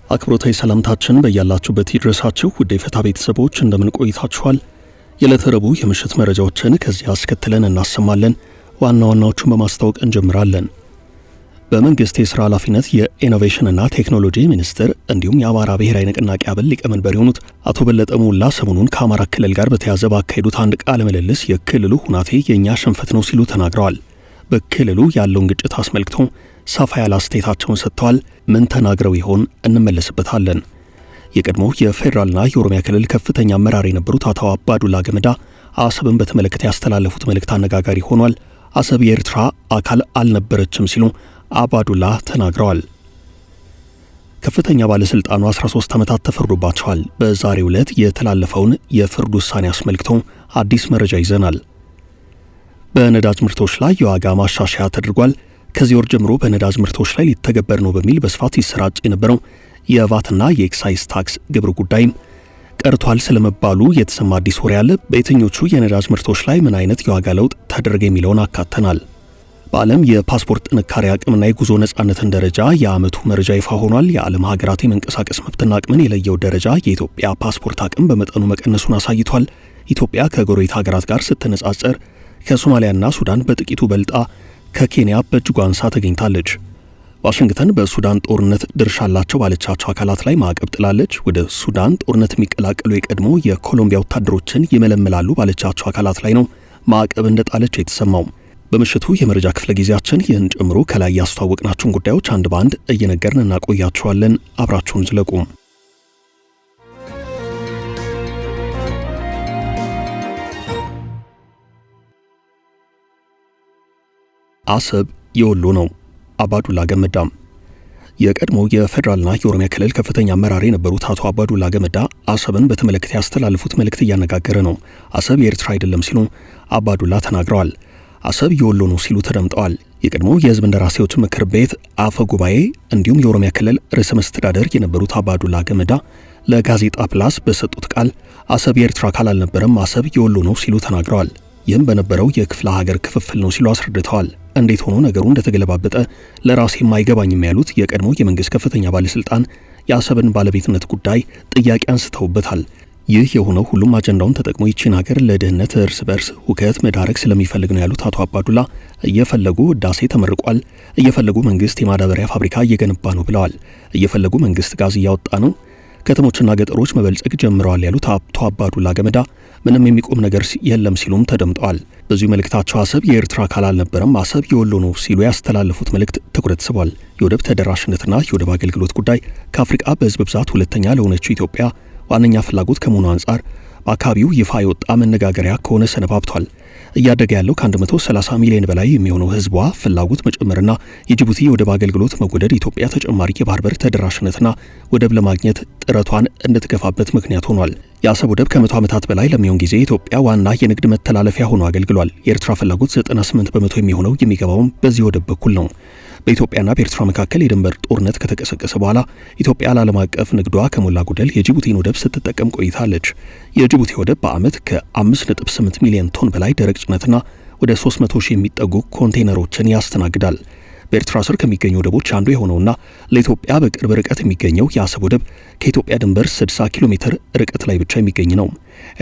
አክብሮታዊ ሰላምታችን በያላችሁበት ይድረሳችሁ። ውድ የፈታ ቤተሰቦች እንደምን ቆይታችኋል? የዕለተ ረቡዕ የምሽት መረጃዎችን ከዚህ አስከትለን እናሰማለን። ዋና ዋናዎቹን በማስታወቅ እንጀምራለን። በመንግስት የሥራ ኃላፊነት የኢኖቬሽንና ቴክኖሎጂ ሚኒስትር እንዲሁም የአማራ ብሔራዊ ንቅናቄ አብን ሊቀመንበር የሆኑት አቶ በለጠ ሞላ ሰሞኑን ከአማራ ክልል ጋር በተያያዘ ባካሄዱት አንድ ቃለ ምልልስ የክልሉ ሁናቴ የእኛ ሽንፈት ነው ሲሉ ተናግረዋል። በክልሉ ያለውን ግጭት አስመልክቶ ሰፋ ያለ አስተያየታቸውን ሰጥተዋል። ምን ተናግረው ይሆን? እንመለስበታለን። የቀድሞ የፌዴራልና የኦሮሚያ ክልል ከፍተኛ አመራር የነበሩት አቶ አባዱላ ገመዳ አሰብን በተመለከተ ያስተላለፉት መልእክት አነጋጋሪ ሆኗል። አሰብ የኤርትራ አካል አልነበረችም ሲሉ አባዱላ ተናግረዋል። ከፍተኛ ባለስልጣኑ 13 ዓመታት ተፈርዶባቸዋል። በዛሬው ዕለት የተላለፈውን የፍርድ ውሳኔ አስመልክቶ አዲስ መረጃ ይዘናል። በነዳጅ ምርቶች ላይ የዋጋ ማሻሻያ ተደርጓል። ከዚህ ወር ጀምሮ በነዳጅ ምርቶች ላይ ሊተገበር ነው በሚል በስፋት ይሰራጭ የነበረው የቫትና የኤክሳይዝ ታክስ ግብር ጉዳይም ቀርቷል ስለመባሉ የተሰማ አዲስ ወሬ አለ። በየትኞቹ የነዳጅ ምርቶች ላይ ምን አይነት የዋጋ ለውጥ ተደረገ የሚለውን አካተናል። በዓለም የፓስፖርት ጥንካሬ አቅምና የጉዞ ነጻነትን ደረጃ የዓመቱ መረጃ ይፋ ሆኗል። የዓለም ሀገራት የመንቀሳቀስ መብትና አቅምን የለየው ደረጃ የኢትዮጵያ ፓስፖርት አቅም በመጠኑ መቀነሱን አሳይቷል። ኢትዮጵያ ከጎረቤት ሀገራት ጋር ስትነጻጸር ከሶማሊያና ሱዳን በጥቂቱ በልጣ ከኬንያ በእጅጉ አንሳ ተገኝታለች። ዋሽንግተን በሱዳን ጦርነት ድርሻ አላቸው ባለቻቸው አካላት ላይ ማዕቀብ ጥላለች። ወደ ሱዳን ጦርነት የሚቀላቀሉ የቀድሞ የኮሎምቢያ ወታደሮችን ይመለምላሉ ባለቻቸው አካላት ላይ ነው ማዕቀብ እንደጣለች የተሰማው። በምሽቱ የመረጃ ክፍለ ጊዜያችን ይህን ጨምሮ ከላይ ያስተዋወቅናችሁን ጉዳዮች አንድ በአንድ እየነገርን እናቆያችኋለን። አብራችሁን ዝለቁ። አሰብ የወሎ ነው። አባዱላ ገመዳ የቀድሞ የፌዴራልና የኦሮሚያ ክልል ከፍተኛ አመራር የነበሩት አቶ አባዱላ ገመዳ አሰብን በተመለከተ ያስተላለፉት መልእክት እያነጋገረ ነው። አሰብ የኤርትራ አይደለም ሲሉ አባዱላ ተናግረዋል። አሰብ የወሎ ነው ሲሉ ተደምጠዋል። የቀድሞ የሕዝብ እንደራሴዎች ምክር ቤት አፈ ጉባኤ እንዲሁም የኦሮሚያ ክልል ርዕሰ መስተዳደር የነበሩት አባዱላ ገመዳ ለጋዜጣ ፕላስ በሰጡት ቃል አሰብ የኤርትራ አካል አልነበረም፣ አሰብ የወሎ ነው ሲሉ ተናግረዋል። ይህም በነበረው የክፍለ ሀገር ክፍፍል ነው ሲሉ አስረድተዋል። እንዴት ሆኖ ነገሩ እንደተገለባበጠ ለራሴም አይገባኝም ያሉት የቀድሞ የመንግስት ከፍተኛ ባለስልጣን የአሰብን ባለቤትነት ጉዳይ ጥያቄ አንስተውበታል። ይህ የሆነው ሁሉም አጀንዳውን ተጠቅሞ ይቺን ሀገር ለድህነት፣ እርስ በርስ ሁከት መዳረግ ስለሚፈልግ ነው ያሉት አቶ አባዱላ እየፈለጉ ህዳሴ ተመርቋል፣ እየፈለጉ መንግስት የማዳበሪያ ፋብሪካ እየገነባ ነው ብለዋል። እየፈለጉ መንግስት ጋዝ እያወጣ ነው፣ ከተሞችና ገጠሮች መበልጸግ ጀምረዋል ያሉት አቶ አባዱላ ገመዳ ምንም የሚቆም ነገር የለም ሲሉም ተደምጠዋል። በዚሁ መልእክታቸው አሰብ የኤርትራ አካል አልነበረም፣ አሰብ የወሎ ነው ሲሉ ያስተላለፉት መልእክት ትኩረት ስቧል። የወደብ ተደራሽነትና የወደብ አገልግሎት ጉዳይ ከአፍሪቃ በህዝብ ብዛት ሁለተኛ ለሆነችው ኢትዮጵያ ዋነኛ ፍላጎት ከመሆኑ አንጻር በአካባቢው ይፋ የወጣ መነጋገሪያ ከሆነ ሰነባብቷል። እያደገ ያለው ከ130 ሚሊዮን በላይ የሚሆነው ህዝቧ ፍላጎት መጨመርና የጅቡቲ የወደብ አገልግሎት መወደድ ኢትዮጵያ ተጨማሪ የባህር በር ተደራሽነትና ወደብ ለማግኘት ጥረቷን እንድትገፋበት ምክንያት ሆኗል። የአሰብ ወደብ ከ100 ዓመታት በላይ ለሚሆን ጊዜ ኢትዮጵያ ዋና የንግድ መተላለፊያ ሆኖ አገልግሏል። የኤርትራ ፍላጎት 98 በመቶ የሚሆነው የሚገባውም በዚህ ወደብ በኩል ነው። በኢትዮጵያና በኤርትራ መካከል የድንበር ጦርነት ከተቀሰቀሰ በኋላ ኢትዮጵያ ለዓለም አቀፍ ንግዷ ከሞላ ጎደል የጅቡቲን ወደብ ስትጠቀም ቆይታለች። የጅቡቲ ወደብ በዓመት ከ5.8 ሚሊዮን ቶን በላይ ደረቅ ጭነትና ወደ 300 ሺህ የሚጠጉ ኮንቴይነሮችን ያስተናግዳል። በኤርትራ ስር ከሚገኙ ወደቦች አንዱ የሆነውና ለኢትዮጵያ በቅርብ ርቀት የሚገኘው የአሰብ ወደብ ከኢትዮጵያ ድንበር 60 ኪሎ ሜትር ርቀት ላይ ብቻ የሚገኝ ነው።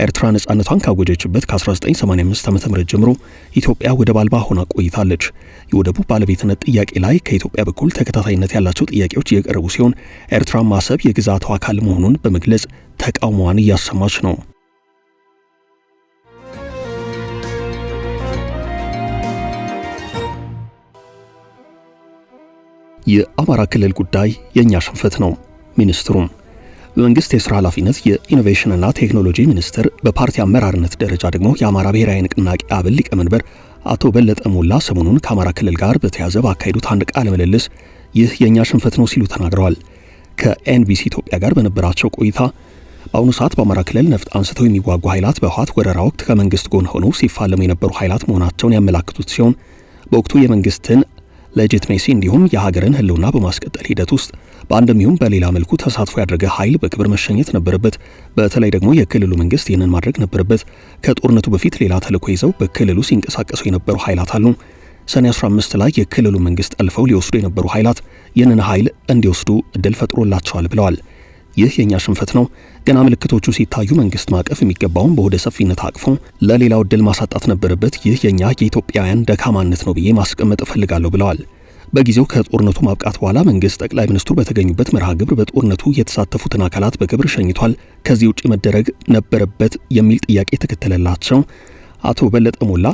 ኤርትራ ነጻነቷን ካወጀችበት ከ1985 ዓ.ም ጀምሮ ኢትዮጵያ ወደብ አልባ ሆና ቆይታለች። የወደቡ ባለቤትነት ጥያቄ ላይ ከኢትዮጵያ በኩል ተከታታይነት ያላቸው ጥያቄዎች እየቀረቡ ሲሆን ኤርትራም አሰብ የግዛቷ አካል መሆኑን በመግለጽ ተቃውሞዋን እያሰማች ነው። የአማራ ክልል ጉዳይ የኛ ሽንፈት ነው። ሚኒስትሩም በመንግስት የሥራ ኃላፊነት የኢኖቬሽንና ቴክኖሎጂ ሚኒስትር፣ በፓርቲ አመራርነት ደረጃ ደግሞ የአማራ ብሔራዊ ንቅናቄ አብን ሊቀመንበር አቶ በለጠ ሞላ ሰሞኑን ከአማራ ክልል ጋር በተያያዘ ባካሄዱት አንድ ቃለ ምልልስ ይህ የኛ ሽንፈት ነው ሲሉ ተናግረዋል። ከኤንቢሲ ኢትዮጵያ ጋር በነበራቸው ቆይታ በአሁኑ ሰዓት በአማራ ክልል ነፍጥ አንስተው የሚዋጉ ኃይላት በህወሓት ወረራ ወቅት ከመንግስት ጎን ሆነው ሲፋለሙ የነበሩ ኃይላት መሆናቸውን ያመላክቱት ሲሆን በወቅቱ የመንግስትን ሌጂቲሜሲ እንዲሁም የሀገርን ህልውና በማስቀጠል ሂደት ውስጥ በአንድም ይሁን በሌላ መልኩ ተሳትፎ ያደረገ ኃይል በክብር መሸኘት ነበረበት። በተለይ ደግሞ የክልሉ መንግስት ይህንን ማድረግ ነበረበት። ከጦርነቱ በፊት ሌላ ተልዕኮ ይዘው በክልሉ ሲንቀሳቀሱ የነበሩ ኃይላት አሉ። ሰኔ 15 ላይ የክልሉ መንግስት ጠልፈው ሊወስዱ የነበሩ ኃይላት ይህንን ኃይል እንዲወስዱ እድል ፈጥሮላቸዋል ብለዋል። ይህ የኛ ሽንፈት ነው። ገና ምልክቶቹ ሲታዩ መንግስት ማቀፍ የሚገባውን በወደ ሰፊነት አቅፎ ለሌላው እድል ማሳጣት ነበረበት። ይህ የኛ የኢትዮጵያውያን ደካማነት ነው ብዬ ማስቀመጥ እፈልጋለሁ ብለዋል። በጊዜው ከጦርነቱ ማብቃት በኋላ መንግስት ጠቅላይ ሚኒስትሩ በተገኙበት መርሃ ግብር በጦርነቱ የተሳተፉትን አካላት በክብር ሸኝቷል። ከዚህ ውጪ መደረግ ነበረበት የሚል ጥያቄ ተከተለላቸው። አቶ በለጠ ሞላ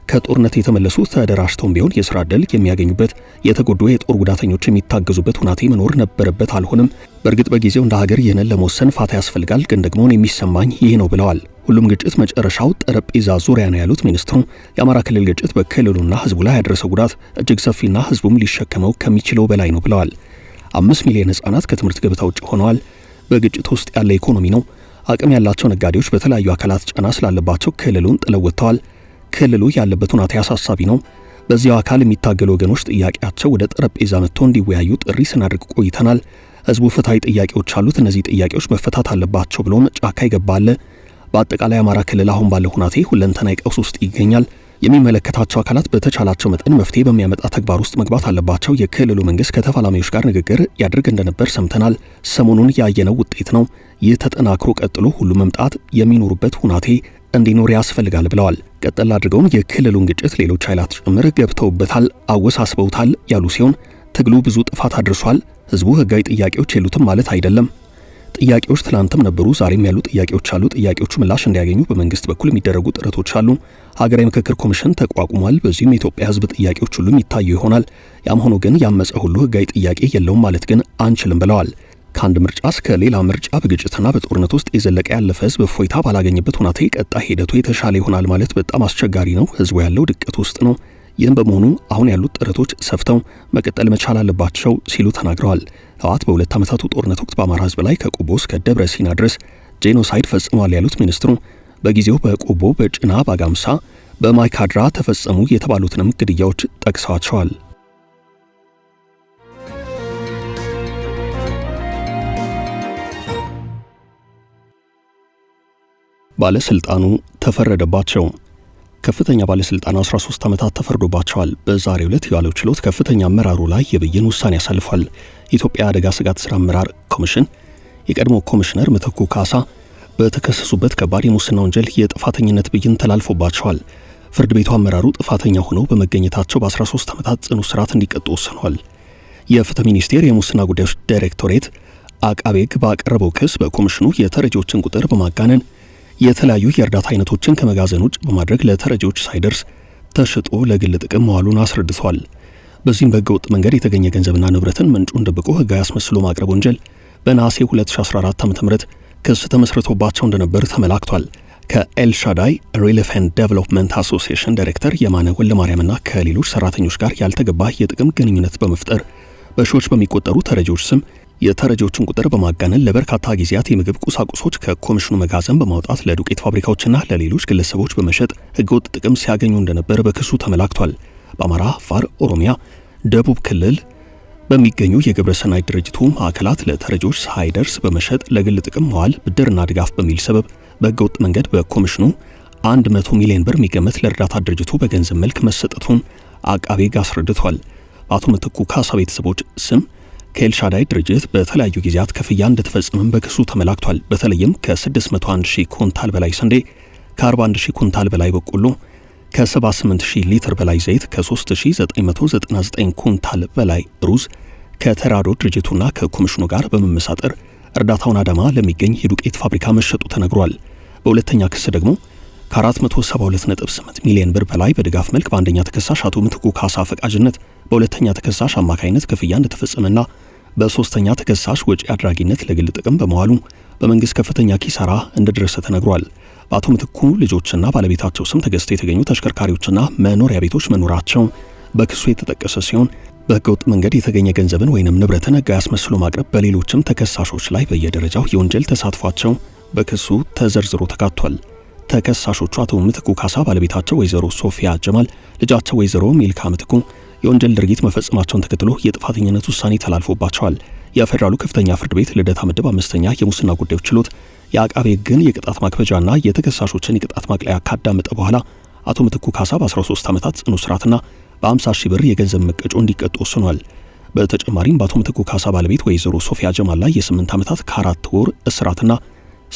ከጦርነት የተመለሱ ተደራጅተውም ቢሆን የስራ ዕድል የሚያገኙበት፣ የተጎዱ የጦር ጉዳተኞች የሚታገዙበት ሁናቴ መኖር ነበረበት። አልሆነም። በእርግጥ በጊዜው እንደ ሀገር ይህንን ለመወሰን ፋታ ያስፈልጋል፣ ግን ደግሞ የሚሰማኝ ይህ ነው ብለዋል። ሁሉም ግጭት መጨረሻው ጠረጴዛ ዙሪያ ነው ያሉት ሚኒስትሩ የአማራ ክልል ግጭት በክልሉና ህዝቡ ላይ ያደረሰው ጉዳት እጅግ ሰፊና ህዝቡም ሊሸከመው ከሚችለው በላይ ነው ብለዋል። 5 ሚሊዮን ህጻናት ከትምህርት ገበታ ውጭ ሆነዋል። በግጭት ውስጥ ያለ ኢኮኖሚ ነው። አቅም ያላቸው ነጋዴዎች በተለያዩ አካላት ጫና ስላለባቸው ክልሉን ጥለው ወጥተዋል። ክልሉ ያለበት ሁኔታ አሳሳቢ ነው። በዚያው አካል የሚታገሉ ወገኖች ጥያቄያቸው ወደ ጠረጴዛ መጥቶ እንዲወያዩ ጥሪ ስናደርግ ቆይተናል። ህዝቡ ፍትሃዊ ጥያቄዎች አሉት። እነዚህ ጥያቄዎች መፈታት አለባቸው ብሎም ጫካ ይገባል። በአጠቃላይ አማራ ክልል አሁን ባለው ሁኔታ ሁለንተናዊ ቀውስ ውስጥ ይገኛል። የሚመለከታቸው አካላት በተቻላቸው መጠን መፍትሄ በሚያመጣ ተግባር ውስጥ መግባት አለባቸው። የክልሉ መንግስት ከተፋላሚዎች ጋር ንግግር ያድርግ እንደነበር ሰምተናል። ሰሞኑን ያየነው ውጤት ነው። ይህ ተጠናክሮ ቀጥሎ ሁሉ መምጣት የሚኖሩበት ሁናቴ እንዲኖር ያስፈልጋል ብለዋል። ቀጠል አድርገውም የክልሉን ግጭት ሌሎች ኃይላት ጭምር ገብተውበታል፣ አወሳስበውታል ያሉ ሲሆን ትግሉ ብዙ ጥፋት አድርሷል። ህዝቡ ህጋዊ ጥያቄዎች የሉትም ማለት አይደለም። ጥያቄዎች ትላንትም ነበሩ፣ ዛሬም ያሉ ጥያቄዎች አሉ። ጥያቄዎቹ ምላሽ እንዲያገኙ በመንግስት በኩል የሚደረጉ ጥረቶች አሉ። ሀገራዊ ምክክር ኮሚሽን ተቋቁሟል። በዚህም የኢትዮጵያ ህዝብ ጥያቄዎች ሁሉ የሚታዩ ይሆናል። ያም ሆኖ ግን ያመፀ ሁሉ ህጋዊ ጥያቄ የለውም ማለት ግን አንችልም ብለዋል። ከአንድ ምርጫ እስከ ሌላ ምርጫ በግጭትና በጦርነት ውስጥ የዘለቀ ያለፈ ህዝብ እፎይታ ባላገኘበት ሁናቴ ቀጣይ ሂደቱ የተሻለ ይሆናል ማለት በጣም አስቸጋሪ ነው። ህዝቡ ያለው ድቀት ውስጥ ነው። ይህም በመሆኑ አሁን ያሉት ጥረቶች ሰፍተው መቀጠል መቻል አለባቸው ሲሉ ተናግረዋል። ህወሓት በሁለት ዓመታቱ ጦርነት ወቅት በአማራ ህዝብ ላይ ከቆቦ እስከ ደብረ ሲና ድረስ ጄኖሳይድ ፈጽሟል ያሉት ሚኒስትሩ በጊዜው በቆቦ፣ በጭና፣ በአጋምሳ፣ በማይካድራ ተፈጸሙ የተባሉትንም ግድያዎች ጠቅሰዋቸዋል። ባለስልጣኑ ተፈረደባቸው። ከፍተኛ ባለስልጣኑ 13 ዓመታት ተፈርዶባቸዋል። በዛሬው ዕለት የዋለው ችሎት ከፍተኛ አመራሩ ላይ የብይን ውሳኔ ያሳልፏል። የኢትዮጵያ አደጋ ስጋት ስራ አመራር ኮሚሽን የቀድሞ ኮሚሽነር ምትኩ ካሳ በተከሰሱበት ከባድ የሙስና ወንጀል የጥፋተኝነት ብይን ተላልፎባቸዋል። ፍርድ ቤቱ አመራሩ ጥፋተኛ ሆነው በመገኘታቸው በ13 ዓመታት ጽኑ እስራት እንዲቀጡ ወስኗል። የፍትህ ሚኒስቴር የሙስና ጉዳዮች ዳይሬክቶሬት አቃቤ ሕግ ባቀረበው ክስ በኮሚሽኑ የተረጂዎችን ቁጥር በማጋነን የተለያዩ የእርዳታ አይነቶችን ከመጋዘን ውጭ በማድረግ ለተረጂዎች ሳይደርስ ተሽጦ ለግል ጥቅም መዋሉን አስረድቷል። በዚህም በህገወጥ መንገድ የተገኘ ገንዘብና ንብረትን ምንጩን ደብቆ ህጋዊ አስመስሎ ማቅረብ ወንጀል በነሐሴ 2014 ዓ.ም ክስ ተመስርቶባቸው እንደነበር ተመላክቷል። ከኤልሻዳይ ሪሊፍ ኤንድ ዴቨሎፕመንት አሶሲዬሽን ዳይሬክተር የማነ ወልደማርያምና ከሌሎች ሰራተኞች ጋር ያልተገባ የጥቅም ግንኙነት በመፍጠር በሺዎች በሚቆጠሩ ተረጂዎች ስም የተረጂዎችን ቁጥር በማጋነን ለበርካታ ጊዜያት የምግብ ቁሳቁሶች ከኮሚሽኑ መጋዘን በማውጣት ለዱቄት ፋብሪካዎችና ለሌሎች ግለሰቦች በመሸጥ ህገወጥ ጥቅም ሲያገኙ እንደነበር በክሱ ተመላክቷል። በአማራ፣ አፋር፣ ኦሮሚያ፣ ደቡብ ክልል በሚገኙ የግብረ ሰናይ ድርጅቱ ማዕከላት ለተረጂዎች ሳይደርስ በመሸጥ ለግል ጥቅም መዋል፣ ብድርና ድጋፍ በሚል ሰበብ በህገወጥ መንገድ በኮሚሽኑ 100 ሚሊዮን ብር የሚገመት ለእርዳታ ድርጅቱ በገንዘብ መልክ መሰጠቱን አቃቤ ሕግ አስረድቷል። በአቶ ምትኩ ካሳ ቤተሰቦች ስም ከኤልሻዳይ ድርጅት በተለያዩ ጊዜያት ክፍያ እንደተፈጸመም በክሱ ተመላክቷል። በተለይም ከ601 ሺህ ኩንታል በላይ ስንዴ፣ ከ41 ሺህ ኩንታል በላይ በቆሎ፣ ከ78 ሺህ ሊትር በላይ ዘይት፣ ከ3999 ኩንታል በላይ ሩዝ ከተራዶ ድርጅቱና ከኮሚሽኑ ጋር በመመሳጠር እርዳታውን አዳማ ለሚገኝ የዱቄት ፋብሪካ መሸጡ ተነግሯል። በሁለተኛ ክስ ደግሞ ከ472.8 ሚሊዮን ብር በላይ በድጋፍ መልክ በአንደኛ ተከሳሽ አቶ ምትኩ ካሳ ፈቃጅነት በሁለተኛ ተከሳሽ አማካይነት ክፍያ እንደተፈጸመና በሶስተኛ ተከሳሽ ወጪ አድራጊነት ለግል ጥቅም በመዋሉ በመንግስት ከፍተኛ ኪሳራ እንደደረሰ ተነግሯል። በአቶ ምትኩ ልጆችና ባለቤታቸው ስም ተገዝተው የተገኙ ተሽከርካሪዎችና መኖሪያ ቤቶች መኖራቸው በክሱ የተጠቀሰ ሲሆን በህገወጥ መንገድ የተገኘ ገንዘብን ወይንም ንብረትን ህጋዊ አስመስሎ ማቅረብ በሌሎችም ተከሳሾች ላይ በየደረጃው የወንጀል ተሳትፏቸው በክሱ ተዘርዝሮ ተካቷል። ተከሳሾቹ አቶ ምትኩ ካሳ፣ ባለቤታቸው ወይዘሮ ሶፊያ ጀማል፣ ልጃቸው ወይዘሮ ሚልካ ምትኩ የወንጀል ድርጊት መፈጸማቸውን ተከትሎ የጥፋተኝነት ውሳኔ ተላልፎባቸዋል። የፌዴራሉ ከፍተኛ ፍርድ ቤት ልደታ ምድብ 5ኛ የሙስና ጉዳዮች ችሎት የአቃቤ ሕግን የቅጣት ማክበጃና የተከሳሾችን የቅጣት ማቅለያ ካዳመጠ በኋላ አቶ ምትኩ ካሳ በ13 ዓመታት ጽኑ እስራትና በ50 ሺህ ብር የገንዘብ መቀጮ እንዲቀጡ ወስኗል። በተጨማሪም በአቶ ምትኩ ካሳ ባለቤት ወይዘሮ ሶፊያ ጀማል ላይ የ8 ዓመታት ከ4 ወር እስራትና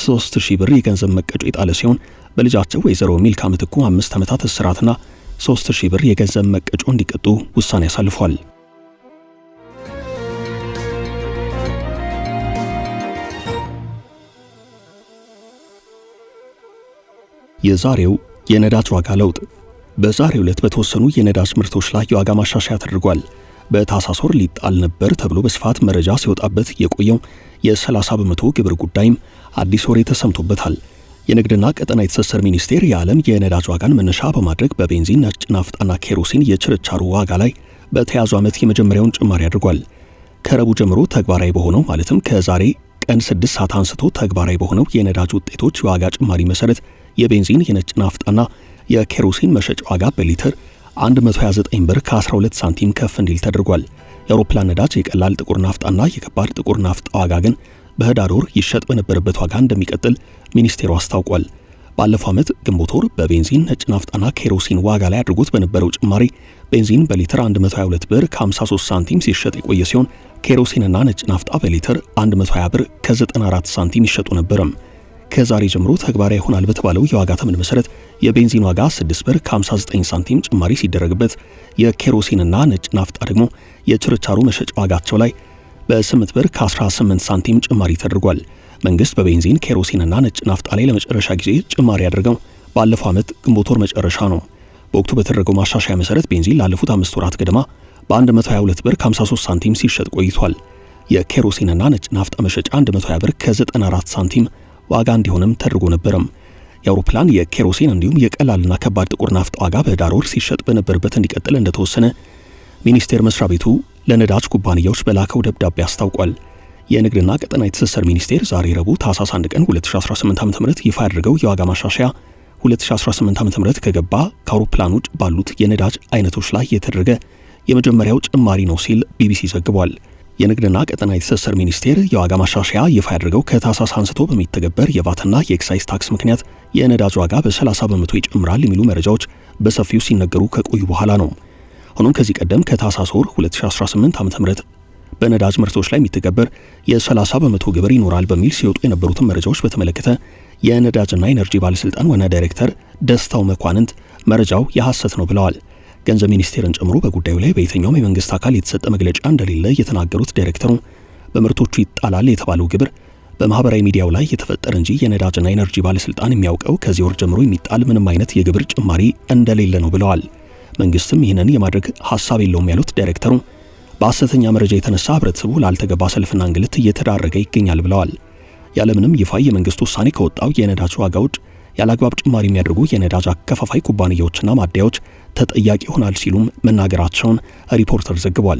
3000 ብር የገንዘብ መቀጮ የጣለ ሲሆን በልጃቸው ወይዘሮ ሚልካ ምትኩ 5 ዓመታት እስራትና 3000 ብር የገንዘብ መቀጮ እንዲቀጡ ውሳኔ አሳልፏል። የዛሬው የነዳጅ ዋጋ ለውጥ። በዛሬው ዕለት በተወሰኑ የነዳጅ ምርቶች ላይ የዋጋ ማሻሻያ ተደርጓል። በታህሳስ ወር ሊጣል ነበር ተብሎ በስፋት መረጃ ሲወጣበት የቆየው የ30 በመቶ ግብር ጉዳይም አዲስ ወሬ ተሰምቶበታል። የንግድና ቀጠናዊ ትስስር ሚኒስቴር የዓለም የነዳጅ ዋጋን መነሻ በማድረግ በቤንዚን፣ ነጭ ናፍጣና ኬሮሲን የችርቻሮ ዋጋ ላይ በተያዘው ዓመት የመጀመሪያውን ጭማሪ አድርጓል። ከረቡዕ ጀምሮ ተግባራዊ በሆነው ማለትም ከዛሬ ቀን 6 ሰዓት አንስቶ ተግባራዊ በሆነው የነዳጅ ውጤቶች የዋጋ ጭማሪ መሰረት የቤንዚን፣ የነጭ ናፍጣና የኬሮሲን መሸጫ ዋጋ በሊትር 129 ብር ከ12 ሳንቲም ከፍ እንዲል ተደርጓል። የአውሮፕላን ነዳጅ፣ የቀላል ጥቁር ናፍጣና የከባድ ጥቁር ናፍጣ ዋጋ ግን በህዳር ወር ይሸጥ በነበረበት ዋጋ እንደሚቀጥል ሚኒስቴሩ አስታውቋል። ባለፈው ዓመት ግንቦት ወር በቤንዚን፣ ነጭ ናፍጣና ኬሮሲን ዋጋ ላይ አድርጎት በነበረው ጭማሪ ቤንዚን በሊትር 122 ብር ከ53 ሳንቲም ሲሸጥ የቆየ ሲሆን ኬሮሲንና ነጭ ናፍጣ በሊትር 120 ብር ከ94 ሳንቲም ይሸጡ ነበርም። ከዛሬ ጀምሮ ተግባራዊ ይሆናል በተባለው የዋጋ ተመን መሰረት የቤንዚን ዋጋ 6 ብር ከ59 ሳንቲም ጭማሪ ሲደረግበት የኬሮሲንና ነጭ ናፍጣ ደግሞ የችርቻሮ መሸጫ ዋጋቸው ላይ በ8 ብር ከ18 ሳንቲም ጭማሪ ተደርጓል። መንግስት በቤንዚን ኬሮሲንና ነጭ ናፍጣ ላይ ለመጨረሻ ጊዜ ጭማሪ ያደረገው ባለፈው ዓመት ግንቦት ወር መጨረሻ ነው። በወቅቱ በተደረገው ማሻሻያ መሰረት ቤንዚን ላለፉት 5 ወራት ገደማ በ122 ብር ከ53 ሳንቲም ሲሸጥ ቆይቷል። የኬሮሲንና ነጭ ናፍጣ መሸጫ 120 ብር ከ94 ሳንቲም ዋጋ እንዲሆንም ተደርጎ ነበርም። የአውሮፕላን፣ የኬሮሲን እንዲሁም የቀላልና ከባድ ጥቁር ናፍጣ ዋጋ በህዳር ወር ሲሸጥ በነበረበት እንዲቀጥል እንደተወሰነ ሚኒስቴር መስሪያ ቤቱ ለነዳጅ ኩባንያዎች በላከው ደብዳቤ አስታውቋል። የንግድና ቀጠናዊ ትስስር ሚኒስቴር ዛሬ ረቡዕ ታህሳስ 1 ቀን 2018 ዓ.ም ይፋ ያደረገው የዋጋ ማሻሻያ 2018 ዓ.ም ከገባ ከአውሮፕላን ውጭ ባሉት የነዳጅ አይነቶች ላይ የተደረገ የመጀመሪያው ጭማሪ ነው ሲል ቢቢሲ ዘግቧል። የንግድና ቀጠናዊ ትስስር ሚኒስቴር የዋጋ ማሻሻያ ይፋ ያደረገው ከታህሳስ አንስቶ በሚተገበር የቫትና የኤክሳይዝ ታክስ ምክንያት የነዳጅ ዋጋ በ30 በመቶ ይጨምራል የሚሉ መረጃዎች በሰፊው ሲነገሩ ከቆዩ በኋላ ነው። ሆኖም ከዚህ ቀደም ከታህሳስ ወር 2018 ዓ.ም በነዳጅ ምርቶች ላይ የሚተገበር የ30 በመቶ ግብር ይኖራል በሚል ሲወጡ የነበሩትን መረጃዎች በተመለከተ የነዳጅና ኢነርጂ ባለስልጣን ዋና ዳይሬክተር ደስታው መኳንንት መረጃው የሐሰት ነው ብለዋል። ገንዘብ ሚኒስቴርን ጨምሮ በጉዳዩ ላይ በየትኛውም የመንግስት አካል የተሰጠ መግለጫ እንደሌለ የተናገሩት ዳይሬክተሩ በምርቶቹ ይጣላል የተባለው ግብር በማህበራዊ ሚዲያው ላይ የተፈጠረ እንጂ የነዳጅና ኢነርጂ ባለስልጣን የሚያውቀው ከዚህ ወር ጀምሮ የሚጣል ምንም አይነት የግብር ጭማሪ እንደሌለ ነው ብለዋል። መንግስትም ይህንን የማድረግ ሐሳብ የለውም ያሉት ዳይሬክተሩ በሐሰተኛ መረጃ የተነሳ ህብረተሰቡ ላልተገባ ሰልፍና እንግልት እየተዳረገ ይገኛል ብለዋል። ያለምንም ይፋ የመንግስት ውሳኔ ከወጣው የነዳጅ ዋጋ ውጭ ያለአግባብ ጭማሪ የሚያደርጉ የነዳጅ አከፋፋይ ኩባንያዎችና ማደያዎች ተጠያቂ ይሆናል ሲሉም መናገራቸውን ሪፖርተር ዘግቧል።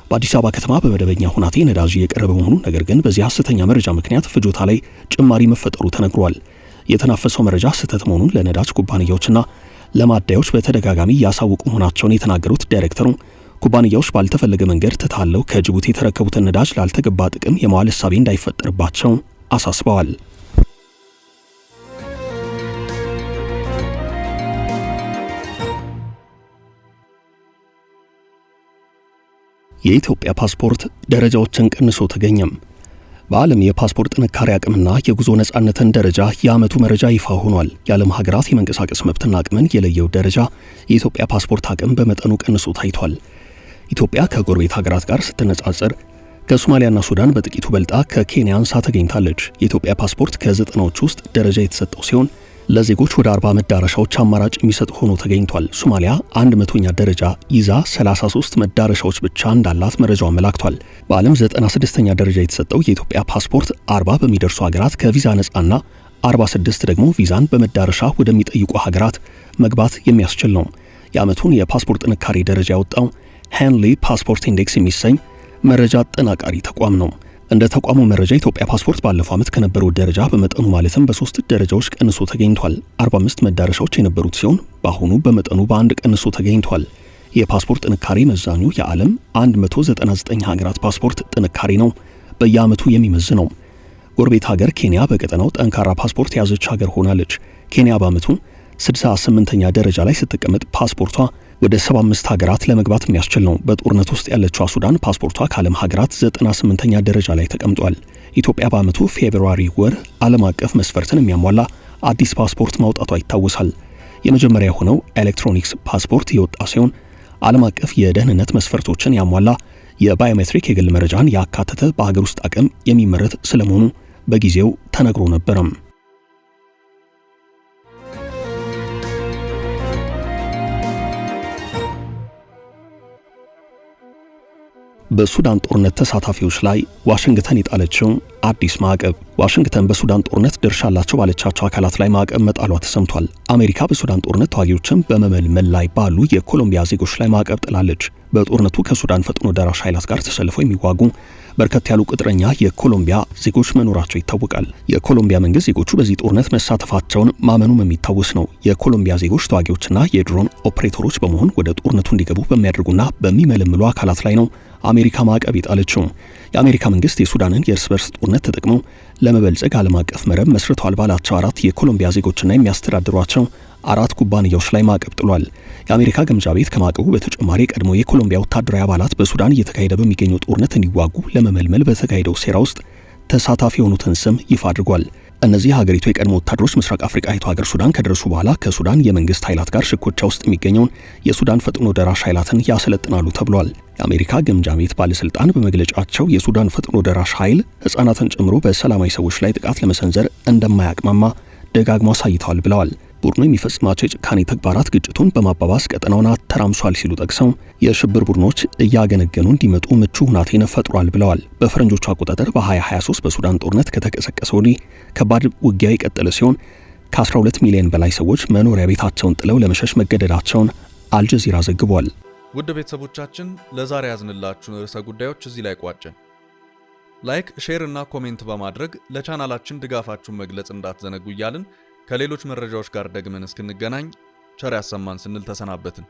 በአዲስ አበባ ከተማ በመደበኛ ሁናቴ ነዳጅ እየቀረበ መሆኑ፣ ነገር ግን በዚህ ሐሰተኛ መረጃ ምክንያት ፍጆታ ላይ ጭማሪ መፈጠሩ ተነግሯል። የተናፈሰው መረጃ ስህተት መሆኑን ለነዳጅ ኩባንያዎችና ለማደያዎች በተደጋጋሚ ያሳውቁ መሆናቸውን የተናገሩት ዳይሬክተሩ ኩባንያዎች ባልተፈለገ መንገድ ተታለው ከጅቡቲ የተረከቡትን ነዳጅ ላልተገባ ጥቅም የመዋል እሳቤ እንዳይፈጠርባቸው አሳስበዋል። የኢትዮጵያ ፓስፖርት ደረጃዎችን ቀንሶ ተገኘም። በዓለም የፓስፖርት ጥንካሬ አቅምና የጉዞ ነጻነትን ደረጃ የዓመቱ መረጃ ይፋ ሆኗል። የዓለም ሀገራት የመንቀሳቀስ መብትና አቅምን የለየው ደረጃ የኢትዮጵያ ፓስፖርት አቅም በመጠኑ ቀንሶ ታይቷል። ኢትዮጵያ ከጎረቤት ሀገራት ጋር ስትነጻጸር ከሶማሊያና ሱዳን በጥቂቱ በልጣ ከኬንያ አንሳ ተገኝታለች። የኢትዮጵያ ፓስፖርት ከ90ዎቹ ውስጥ ደረጃ የተሰጠው ሲሆን ለዜጎች ወደ 40 መዳረሻዎች አማራጭ የሚሰጥ ሆኖ ተገኝቷል። ሶማሊያ 100ኛ ደረጃ ይዛ 33 መዳረሻዎች ብቻ እንዳላት መረጃው አመላክቷል። በዓለም 96ኛ ደረጃ የተሰጠው የኢትዮጵያ ፓስፖርት 40 በሚደርሱ ሀገራት ከቪዛ ነጻና 46 ደግሞ ቪዛን በመዳረሻ ወደሚጠይቁ ሀገራት መግባት የሚያስችል ነው። የዓመቱን የፓስፖርት ጥንካሬ ደረጃ ያወጣው ሄንሊ ፓስፖርት ኢንዴክስ የሚሰኝ መረጃ አጠናቃሪ ተቋም ነው። እንደ ተቋሙ መረጃ ኢትዮጵያ ፓስፖርት ባለፈው ዓመት ከነበረው ደረጃ በመጠኑ ማለትም በ3 ደረጃዎች ቀንሶ ተገኝቷል። 45 መዳረሻዎች የነበሩት ሲሆን በአሁኑ በመጠኑ በአንድ ቀንሶ ተገኝቷል። የፓስፖርት ጥንካሬ መዛኙ የዓለም 199 ሀገራት ፓስፖርት ጥንካሬ ነው። በየዓመቱ የሚመዝነው። ጎረቤት ሀገር ኬንያ በቀጠናው ጠንካራ ፓስፖርት የያዘች ሀገር ሆናለች። ኬንያ በዓመቱ 68ኛ ደረጃ ላይ ስትቀመጥ ፓስፖርቷ ወደ 75 ሀገራት ለመግባት የሚያስችል ነው። በጦርነት ውስጥ ያለችው ሱዳን ፓስፖርቷ ከዓለም ሀገራት 98ኛ ደረጃ ላይ ተቀምጧል። ኢትዮጵያ በዓመቱ ፌብሩዋሪ ወር ዓለም አቀፍ መስፈርትን የሚያሟላ አዲስ ፓስፖርት ማውጣቷ ይታወሳል። የመጀመሪያ የሆነው ኤሌክትሮኒክስ ፓስፖርት የወጣ ሲሆን ዓለም አቀፍ የደህንነት መስፈርቶችን ያሟላ የባዮሜትሪክ የግል መረጃን ያካተተ በሀገር ውስጥ አቅም የሚመረት ስለመሆኑ በጊዜው ተነግሮ ነበረም። በሱዳን ጦርነት ተሳታፊዎች ላይ ዋሽንግተን የጣለችው አዲስ ማዕቀብ። ዋሽንግተን በሱዳን ጦርነት ድርሻ አላቸው ባለቻቸው አካላት ላይ ማዕቀብ መጣሏ ተሰምቷል። አሜሪካ በሱዳን ጦርነት ተዋጊዎችን በመመልመል ላይ ባሉ የኮሎምቢያ ዜጎች ላይ ማዕቀብ ጥላለች። በጦርነቱ ከሱዳን ፈጥኖ ደራሽ ኃይላት ጋር ተሰልፈው የሚዋጉ በርከት ያሉ ቅጥረኛ የኮሎምቢያ ዜጎች መኖራቸው ይታወቃል። የኮሎምቢያ መንግስት ዜጎቹ በዚህ ጦርነት መሳተፋቸውን ማመኑም የሚታወስ ነው። የኮሎምቢያ ዜጎች ተዋጊዎችና የድሮን ኦፕሬተሮች በመሆን ወደ ጦርነቱ እንዲገቡ በሚያደርጉና በሚመለምሉ አካላት ላይ ነው አሜሪካ ማዕቀብ የጣለችው። የአሜሪካ መንግስት የሱዳንን የእርስ በርስ ጦርነት ተጠቅመው ለመበልጸግ ዓለም አቀፍ መረብ መስርተዋል ባላቸው 4 የኮሎምቢያ ዜጎችና የሚያስተዳድሯቸው 4 ኩባንያዎች ላይ ማዕቀብ ጥሏል። የአሜሪካ ግምጃ ቤት ከማዕቀቡ በተጨማሪ ቀድሞ የኮሎምቢያ ወታደራዊ አባላት በሱዳን እየተካሄደ በሚገኘው ጦርነት እንዲዋጉ ለመመልመል በተካሄደው ሴራ ውስጥ ተሳታፊ የሆኑትን ስም ይፋ አድርጓል። እነዚህ ሀገሪቱ የቀድሞ ወታደሮች ምስራቅ አፍሪካዊቷ ሀገር ሱዳን ከደረሱ በኋላ ከሱዳን የመንግስት ኃይላት ጋር ሽኩቻ ውስጥ የሚገኘውን የሱዳን ፈጥኖ ደራሽ ኃይላትን ያሰለጥናሉ ተብሏል። የአሜሪካ ግምጃ ቤት ባለስልጣን በመግለጫቸው የሱዳን ፈጥኖ ደራሽ ኃይል ሕፃናትን ጨምሮ በሰላማዊ ሰዎች ላይ ጥቃት ለመሰንዘር እንደማያቅማማ ደጋግሞ አሳይተዋል ብለዋል። ቡድኑ የሚፈጽማቸው የጭካኔ ተግባራት ግጭቱን በማባባስ ቀጠናውን አተራምሷል ሲሉ ጠቅሰው የሽብር ቡድኖች እያገነገኑ እንዲመጡ ምቹ ሁናቴን ፈጥሯል ብለዋል። በፈረንጆቹ አቆጣጠር በ2023 በሱዳን ጦርነት ከተቀሰቀሰ ወዲህ ከባድ ውጊያ የቀጠለ ሲሆን ከ12 ሚሊዮን በላይ ሰዎች መኖሪያ ቤታቸውን ጥለው ለመሸሽ መገደዳቸውን አልጀዚራ ዘግቧል። ውድ ቤተሰቦቻችን ለዛሬ ያዝንላችሁን ርዕሰ ጉዳዮች እዚህ ላይ ቋጨን። ላይክ፣ ሼር እና ኮሜንት በማድረግ ለቻናላችን ድጋፋችሁን መግለጽ እንዳትዘነጉ እያልን ከሌሎች መረጃዎች ጋር ደግመን እስክንገናኝ ቸር ያሰማን ስንል ተሰናበትን።